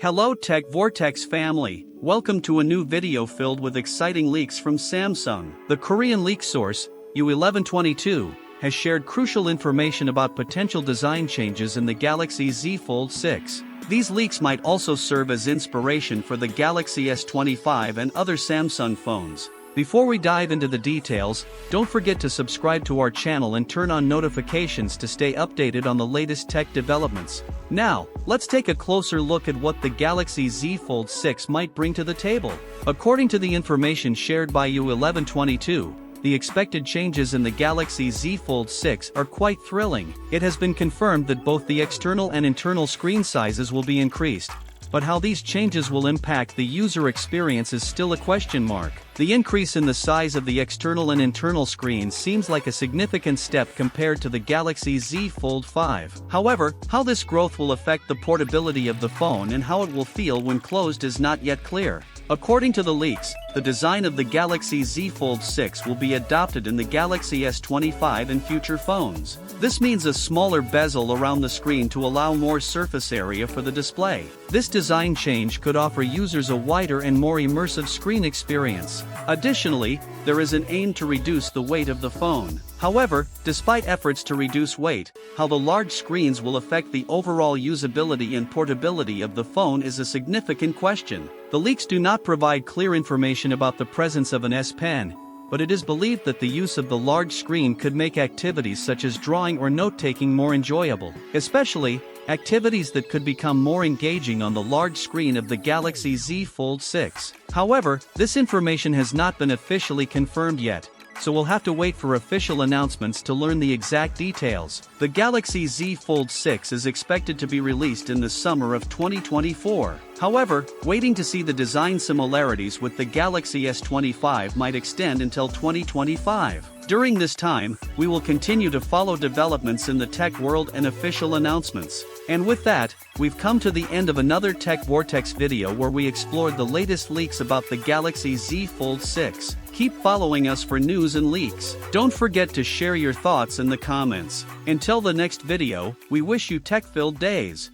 Hello Tech Vortex family, welcome to a new video filled with exciting leaks from Samsung. The Korean leak source, U1122, has shared crucial information about potential design changes in the Galaxy Z Fold 6. These leaks might also serve as inspiration for the Galaxy S25 and other Samsung phones. Before we dive into the details, don't forget to subscribe to our channel and turn on notifications to stay updated on the latest tech developments. Now, let's take a closer look at what the Galaxy Z Fold 6 might bring to the table. According to the information shared by U1122, the expected changes in the Galaxy Z Fold 6 are quite thrilling. It has been confirmed that both the external and internal screen sizes will be increased, but how these changes will impact the user experience is still a question mark. The increase in the size of the external and internal screens seems like a significant step compared to the Galaxy Z Fold 5. However, how this growth will affect the portability of the phone and how it will feel when closed is not yet clear. According to the leaks, the design of the Galaxy Z Fold 6 will be adopted in the Galaxy S25 and future phones. This means a smaller bezel around the screen to allow more surface area for the display. This design change could offer users a wider and more immersive screen experience. Additionally, there is an aim to reduce the weight of the phone. However, despite efforts to reduce weight, how the large screens will affect the overall usability and portability of the phone is a significant question. The leaks do not provide clear information about the presence of an S Pen, but it is believed that the use of the large screen could make activities such as drawing or note-taking more enjoyable, especially activities that could become more engaging on the large screen of the Galaxy Z Fold 6. However, this information has not been officially confirmed yet, so we'll have to wait for official announcements to learn the exact details. The Galaxy Z Fold 6 is expected to be released in the summer of 2024. However, waiting to see the design similarities with the Galaxy S25 might extend until 2025. During this time, we will continue to follow developments in the tech world and official announcements. And with that, we've come to the end of another Tech Vortex video where we explored the latest leaks about the Galaxy Z Fold 6. Keep following us for news and leaks. Don't forget to share your thoughts in the comments. Until the next video, we wish you tech-filled days.